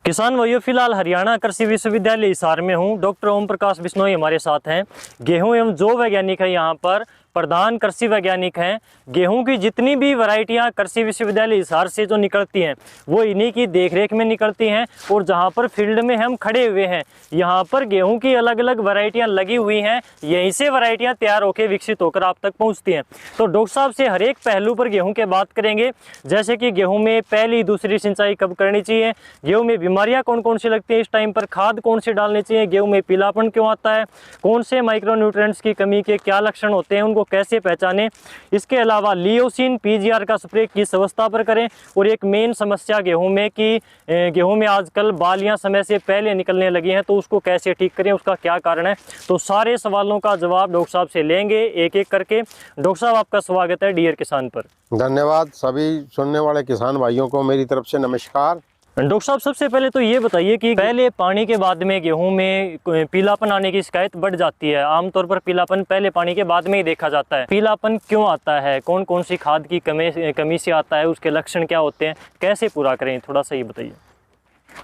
किसान भाइयों, फिलहाल हरियाणा कृषि विश्वविद्यालय हिसार में हूँ। डॉक्टर ओम प्रकाश बिश्नोई हमारे साथ हैं। गेहूं एवं जो वैज्ञानिक है यहाँ पर प्रधान कृषि वैज्ञानिक हैं। गेहूं की जितनी भी वैरायटियाँ कृषि विश्वविद्यालय हिसार से जो निकलती हैं वो इन्हीं की देखरेख में निकलती हैं। और जहाँ पर फील्ड में हम खड़े हुए हैं यहाँ पर गेहूं की अलग अलग वैरायटियाँ लगी हुई हैं। यहीं से वैरायटियाँ तैयार होकर विकसित होकर आप तक पहुँचती हैं। तो डॉक्टर साहब से हर एक पहलू पर गेहूँ के बात करेंगे, जैसे कि गेहूँ में पहली दूसरी सिंचाई कब करनी चाहिए, गेहूँ में बीमारियां कौन कौन सी लगती हैं इस टाइम पर, खाद कौन सी डालनी चाहिए, गेहूं में पीलापन क्यों आता है, कौन से माइक्रो न्यूट्रिएंट्स की कमी के क्या लक्षण होते हैं, उनको कैसे पहचानें। इसके अलावा लियोसिन पीजीआर का स्प्रे किस अवस्था पर करें। और एक मेन समस्या गेहूं में कि गेहूं में आजकल बालियां समय से पहले निकलने लगी हैं, तो उसको कैसे ठीक करें, उसका क्या कारण है। तो सारे सवालों का जवाब डॉक्टर साहब से लेंगे एक एक करके। डॉक्टर साहब, आपका स्वागत है डियर किसान पर। धन्यवाद। सभी सुनने वाले किसान भाइयों को मेरी तरफ से नमस्कार। डॉक्टर साहब, सबसे पहले तो ये बताइए कि पहले पानी के बाद में गेहूं में पीलापन आने की शिकायत बढ़ जाती है। आमतौर पर पीलापन पहले पानी के बाद में ही देखा जाता है। पीलापन क्यों आता है, कौन कौन सी खाद की कमी से आता है, उसके लक्षण क्या होते हैं, कैसे पूरा करें, थोड़ा सा ये बताइए।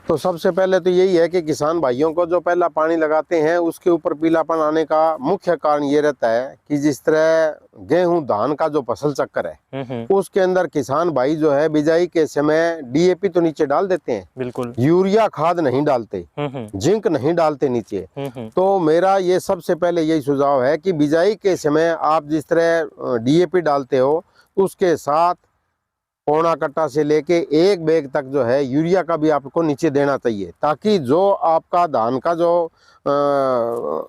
तो सबसे पहले तो यही है कि किसान भाइयों को जो पहला पानी लगाते हैं उसके ऊपर पीलापन आने का मुख्य कारण ये रहता है कि जिस तरह गेहूं धान का जो फसल चक्कर है उसके अंदर किसान भाई जो है बिजाई के समय डीएपी तो नीचे डाल देते हैं, बिल्कुल, यूरिया खाद नहीं डालते, जिंक नहीं डालते नीचे। तो मेरा ये सबसे पहले यही सुझाव है कि बिजाई के समय आप जिस तरह डीएपी डालते हो उसके साथ पौना कट्टा से लेके एक बैग तक जो है यूरिया का भी आपको नीचे देना चाहिए, ताकि जो आपका धान का जो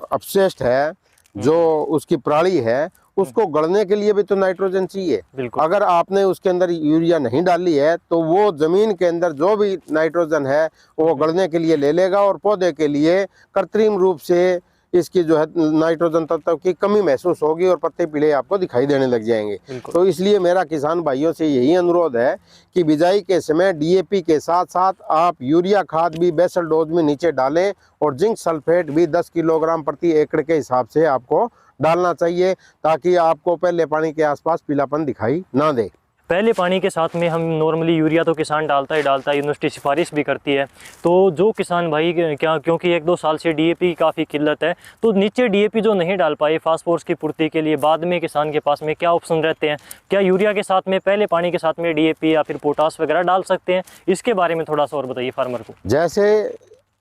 अपशिष्ट है, जो उसकी प्राणी है, उसको गलने के लिए भी तो नाइट्रोजन चाहिए। अगर आपने उसके अंदर यूरिया नहीं डाली है तो वो जमीन के अंदर जो भी नाइट्रोजन है वो गलने के लिए ले लेगा और पौधे के लिए कृत्रिम रूप से इसकी जो है नाइट्रोजन तत्व की कमी महसूस होगी और पत्ते पीले आपको दिखाई देने लग जाएंगे। तो इसलिए मेरा किसान भाइयों से यही अनुरोध है कि बिजाई के समय डीएपी के साथ साथ आप यूरिया खाद भी बेसल डोज में नीचे डालें और जिंक सल्फेट भी 10 किलोग्राम प्रति एकड़ के हिसाब से आपको डालना चाहिए, ताकि आपको पहले पानी के आसपास पीलापन दिखाई ना दे। पहले पानी के साथ में हम नॉर्मली यूरिया तो किसान डालता है, यूनिवर्सिटी सिफारिश भी करती है। तो जो किसान भाई क्या, क्योंकि 1-2 साल से डीएपी की काफ़ी किल्लत है, तो नीचे डीएपी जो नहीं डाल पाए फास्फोरस की पूर्ति के लिए, बाद में किसान के पास में क्या ऑप्शन रहते हैं? क्या यूरिया के साथ में पहले पानी के साथ में डीएपी या फिर पोटास वगैरह डाल सकते हैं? इसके बारे में थोड़ा सा और बताइए फार्मर को। जैसे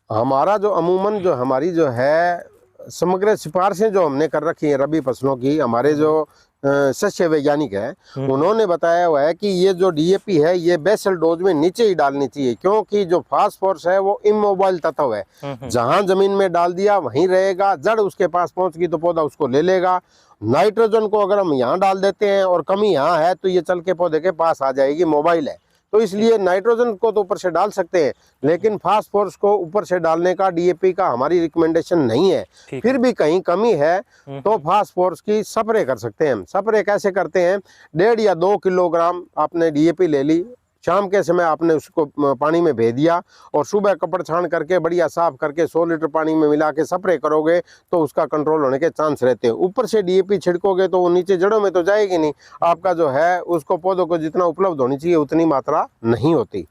हमारा जो अमूमन जो हमारी जो है समग्र सिफारिशें जो हमने कर रखी है रबी फसलों की, हमारे जो सस्य वैज्ञानिक है उन्होंने बताया हुआ है कि ये जो डीएपी है ये बेसल डोज में नीचे ही डालनी चाहिए, क्योंकि जो फास्फोरस है वो इमोबाइल तत्व है। जहां जमीन में डाल दिया वहीं रहेगा, जड़ उसके पास पहुंच गई तो पौधा उसको ले लेगा। नाइट्रोजन को अगर हम यहाँ डाल देते हैं और कमी यहाँ है तो ये चल के पौधे के पास आ जाएगी, मोबाइल है। तो इसलिए नाइट्रोजन को तो ऊपर से डाल सकते हैं, लेकिन फास्फोरस को ऊपर से डालने का डीएपी का हमारी रिकमेंडेशन नहीं है। फिर भी कहीं कमी है तो फास्फोरस की स्प्रे कर सकते हैं हम। स्प्रे कैसे करते हैं? 1.5 या 2 किलोग्राम आपने डीएपी ले ली, शाम के समय आपने उसको पानी में भे दिया और सुबह कपड़ छान करके बढ़िया साफ करके 100 लीटर पानी में मिला के स्प्रे करोगे तो उसका कंट्रोल होने के चांस रहते हैं। ऊपर से डीएपी छिड़कोगे तो वो नीचे जड़ों में तो जाएगी नहीं, आपका जो है उसको पौधों को जितना उपलब्ध होनी चाहिए उतनी मात्रा नहीं होती।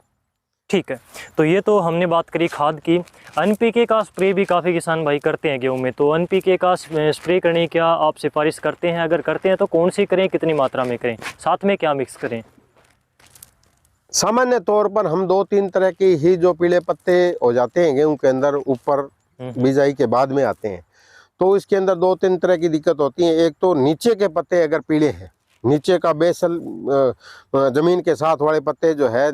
ठीक है, तो ये तो हमने बात करी खाद की। एनपीके का स्प्रे भी काफ़ी किसान भाई करते हैं गेहूं में, तो एनपीके का स्प्रे करने क्या आप सिफारिश करते हैं? अगर करते हैं तो कौन सी करें, कितनी मात्रा में करें, साथ में क्या मिक्स करें? सामान्य तौर पर हम 2-3 तरह के ही जो पीले पत्ते हो जाते हैं गेहूं के अंदर ऊपर बिजाई के बाद में आते हैं, तो इसके अंदर 2-3 तरह की दिक्कत होती है। एक तो नीचे के पत्ते अगर पीले हैं, नीचे का बेसल जमीन के साथ वाले पत्ते जो है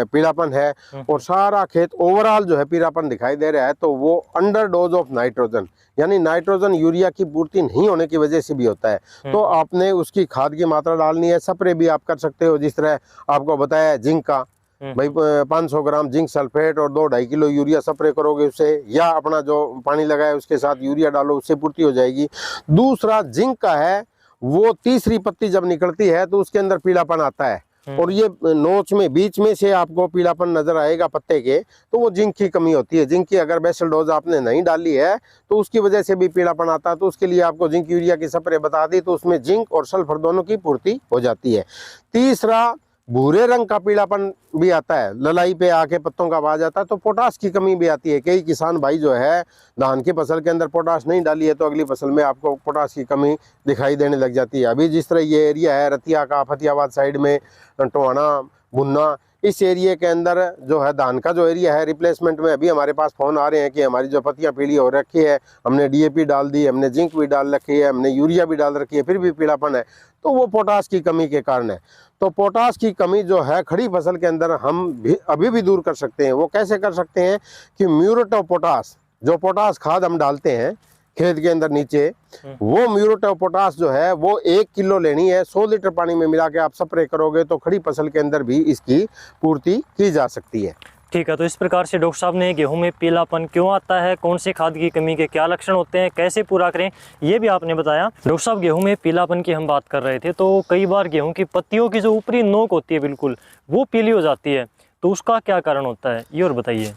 पीलापन है और सारा खेत ओवरऑल जो है पीलापन दिखाई दे रहा है, तो वो अंडर डोज ऑफ नाइट्रोजन, यानी नाइट्रोजन यूरिया की पूर्ति नहीं होने की वजह से भी होता है। तो आपने उसकी खाद की मात्रा डालनी है। स्प्रे भी आप कर सकते हो, जिस तरह आपको बताया जिंक का, भाई 500 ग्राम जिंक सल्फेट और 2-2.5 किलो यूरिया स्प्रे करोगे उससे, या अपना जो पानी लगाए उसके साथ यूरिया डालो, उससे पूर्ति हो जाएगी। दूसरा जिंक का है, वो तीसरी पत्ती जब निकलती है तो उसके अंदर पीलापन आता है और ये नोच में बीच में से आपको पीलापन नजर आएगा पत्ते के, तो वो जिंक की कमी होती है। जिंक की अगर बेसल डोज आपने नहीं डाली है तो उसकी वजह से भी पीलापन आता है, तो उसके लिए आपको जिंक यूरिया की स्प्रे बता दी, तो उसमें जिंक और सल्फर दोनों की पूर्ति हो जाती है। तीसरा भूरे रंग का पीलापन भी आता है, ललाई पे आके पत्तों का आवाज आता है, तो पोटास की कमी भी आती है। कई किसान भाई जो है धान की फसल के अंदर पोटास नहीं डाली है तो अगली फसल में आपको पोटास की कमी दिखाई देने लग जाती है। अभी जिस तरह ये एरिया है रतिया का, फतियाबाद साइड में, टोहाना, भुन्ना, इस एरिया के अंदर जो है धान का जो एरिया है रिप्लेसमेंट में अभी हमारे पास फ़ोन आ रहे हैं कि हमारी जो पत्तियां पीली हो रखी है, हमने डीएपी डाल दी, हमने जिंक भी डाल रखी है, हमने यूरिया भी डाल रखी है, फिर भी पीलापन है, तो वो पोटास की कमी के कारण है। तो पोटास की कमी जो है खड़ी फसल के अंदर हम भी अभी भी दूर कर सकते हैं। वो कैसे कर सकते हैं कि म्यूरेट ऑफ पोटास, जो पोटास खाद हम डालते हैं खेत के अंदर नीचे, वो म्यूरेट ऑफ पोटास जो है वो 1 किलो लेनी है, 100 लीटर पानी में मिला के आप स्प्रे करोगे तो खड़ी फसल के अंदर भी इसकी पूर्ति की जा सकती है। ठीक है, तो इस प्रकार से डॉक्टर साहब ने गेहूं में पीलापन क्यों आता है, कौन से खाद की कमी के क्या लक्षण होते हैं, कैसे पूरा करें, ये भी आपने बताया। डॉक्टर साहब गेहूं में पीलापन की हम बात कर रहे थे, तो कई बार गेहूं की पत्तियों की जो ऊपरी नोक होती है बिल्कुल वो पीली हो जाती है, तो उसका क्या कारण होता है, ये और बताइए।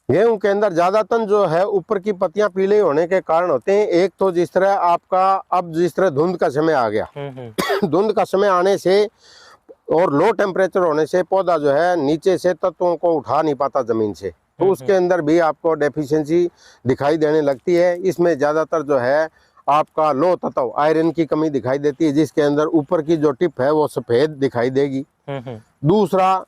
गेहूं के अंदर ज्यादातर जो है ऊपर की पत्तियां पीले होने के कारण होते हैं। एक तो जिस तरह आपका अब जिस तरह धुंध का समय आ गया, धुंध का समय आने से और लो टेम्परेचर होने से पौधा जो है नीचे से तत्वों को उठा नहीं पाता जमीन से, तो उसके अंदर भी आपको डेफिशिएंसी दिखाई देने लगती है। इसमें ज्यादातर जो है आपका लो तत्व आयरन की कमी दिखाई देती है, जिसके अंदर ऊपर की जो टिप है वो सफेद दिखाई देगी। दूसरा,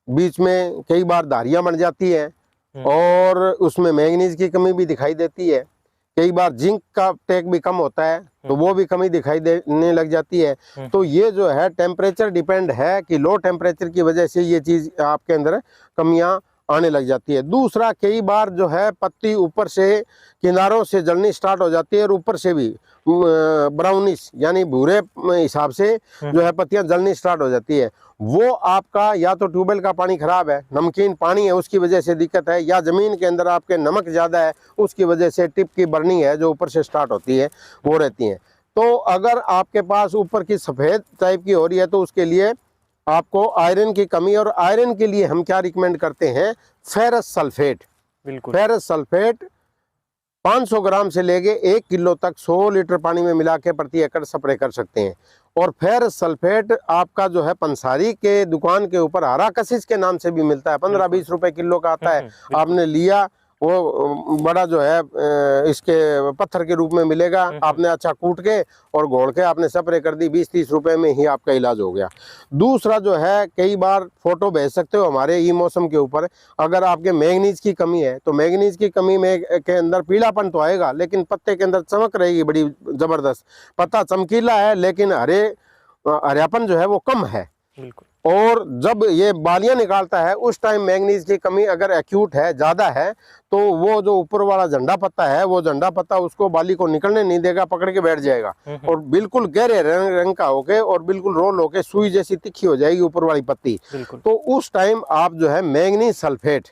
बीच में कई बार धारियां बन जाती है और उसमें मैंगनीज की कमी भी दिखाई देती है। कई बार जिंक का टेक भी कम होता है तो वो भी कमी दिखाई देने लग जाती है। तो ये जो है टेम्परेचर डिपेंड है कि लो टेम्परेचर की वजह से ये चीज़ आपके अंदर कमियां आने लग जाती है। दूसरा, कई बार जो है पत्ती ऊपर से किनारों से जलनी स्टार्ट हो जाती है और ऊपर से भी ब्राउनिश यानी भूरे हिसाब से जो है पत्तियां जलनी स्टार्ट हो जाती है। वो आपका या तो ट्यूबवेल का पानी खराब है, नमकीन पानी है, उसकी वजह से दिक्कत है, या ज़मीन के अंदर आपके नमक ज़्यादा है, उसकी वजह से टिप की बर्निंग है जो ऊपर से स्टार्ट होती है वो रहती है। तो अगर आपके पास ऊपर की सफ़ेद टाइप की हो रही है तो उसके लिए आपको आयरन की कमी, और आयरन के लिए हम क्या रिकमेंड करते हैं, फेरस सल्फेट। बिल्कुल, फेरस सल्फेट 500 ग्राम से लेके 1 किलो तक 100 लीटर पानी में मिला के प्रति एकड़ स्प्रे कर सकते हैं। और फेरस सल्फेट आपका जो है पंसारी के दुकान के ऊपर हरा कशिश के नाम से भी मिलता है, 15-20 रुपए किलो का आता है। आपने लिया, वो बड़ा जो है इसके पत्थर के रूप में मिलेगा, आपने अच्छा कूट के और घोल के आपने स्प्रे कर दी, 20-30 रुपए में ही आपका इलाज हो गया। दूसरा जो है, कई बार फोटो भेज सकते हो हमारे ई मौसम के ऊपर, अगर आपके मैंगनीज की कमी है तो मैंगनीज की कमी में के अंदर पीलापन तो आएगा लेकिन पत्ते के अंदर चमक रहेगी बड़ी जबरदस्त। पत्ता चमकीला है लेकिन हरियापन जो है वो कम है। बिल्कुल। और जब ये बालियां निकालता है उस टाइम मैंगनीज की कमी अगर एक्यूट है, ज़्यादा है, तो वो जो ऊपर वाला झंडा पत्ता है वो झंडा पत्ता उसको बाली को निकलने नहीं देगा, पकड़ के बैठ जाएगा और बिल्कुल गहरे रंग का होके और बिल्कुल रोल होके सुई जैसी तिखी हो जाएगी ऊपर वाली पत्ती। तो उस टाइम आप जो है मैंगनीज सल्फेट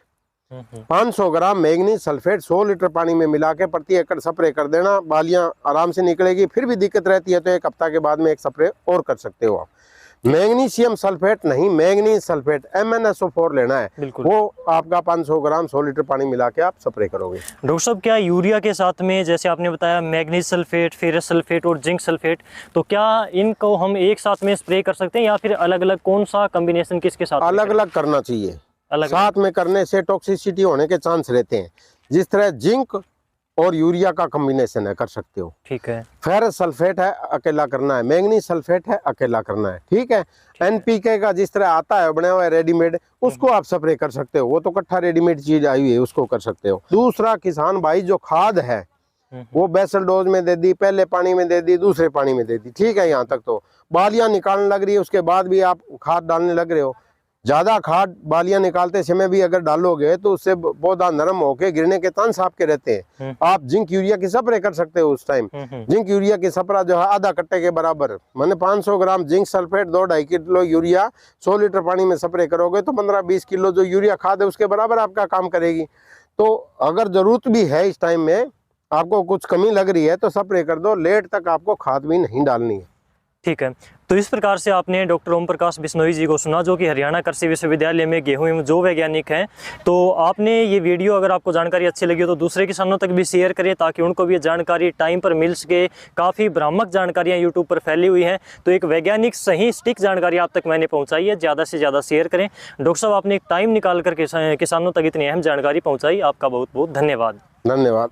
500 ग्राम मैंगनीज सल्फेट 100 लीटर पानी में मिला के प्रति एकड़ स्प्रे कर देना, बालियां आराम से निकलेगी। फिर भी दिक्कत रहती है तो 1 हफ्ता के बाद में एक स्प्रे और कर सकते हो आप। मैग्नीशियम सल्फेट नहीं, मैंगनीज सल्फेट MnSO4 लेना है, वो आपका 500 ग्राम 100 लीटर पानी मिला के आप स्प्रे करोगे। डॉक्टर साहब, क्या यूरिया के साथ में जैसे आपने बताया मैग्नीज सल्फेट, फेरस सल्फेट और जिंक सल्फेट, तो क्या इनको हम एक साथ में स्प्रे कर सकते हैं या फिर अलग अलग, कौन सा कॉम्बिनेशन किसके साथ? अलग अलग करना चाहिए, साथ में करने से टॉक्सिसिटी होने के चांस रहते हैं। जिस तरह जिंक और यूरिया का कॉम्बिनेशन है, कर सकते हो, ठीक है। फेरस सल्फेट है, अकेला करना है। मैंगनीज सल्फेट है, अकेला करना है, ठीक है। NPK का जिस तरह आता है बना हुआ है रेडीमेड, उसको आप स्प्रे कर सकते हो, वो तो कट्ठा रेडीमेड चीज आई हुई है, उसको कर सकते हो। दूसरा, किसान भाई जो खाद है वो बेसल डोज में दे दी, पहले पानी में दे दी, दूसरे पानी में दे दी, ठीक है। यहाँ तक तो बालियां निकालने लग रही है, उसके बाद भी आप खाद डालने लग रहे हो। ज्यादा खाद बालियां निकालते समय भी अगर डालोगे तो उससे पौधा नरम होके गिरने के चांस आपके रहते हैं। आप जिंक यूरिया की स्प्रे कर सकते हो उस टाइम। जिंक यूरिया की स्प्रे जो है आधा कट्टे के बराबर, मैंने 500 gram zinc sulphate 2-2.5 kilo urea 100 litre पानी में स्प्रे करोगे तो 15-20 किलो जो यूरिया खाद है उसके बराबर आपका काम करेगी। तो अगर जरूरत भी है इस टाइम में, आपको कुछ कमी लग रही है तो स्प्रे कर दो, लेट तक आपको खाद भी नहीं डालनी है। ठीक है, तो इस प्रकार से आपने डॉक्टर ओम प्रकाश बिश्नोई जी को सुना, जो कि हरियाणा कृषि विश्वविद्यालय में गेहूं एवं जौ वैज्ञानिक हैं। तो आपने ये वीडियो, अगर आपको जानकारी अच्छी लगी हो तो दूसरे किसानों तक भी शेयर करें, ताकि उनको भी ये जानकारी टाइम पर मिल सके। काफ़ी भ्रामक जानकारियाँ यूट्यूब पर फैली हुई हैं, तो एक वैज्ञानिक सही सटीक जानकारी आप तक मैंने पहुँचाई है। ज़्यादा से ज़्यादा शेयर करें। डॉक्टर साहब, आपने एक टाइम निकाल कर किसानों तक इतनी अहम जानकारी पहुँचाई, आपका बहुत बहुत धन्यवाद। धन्यवाद।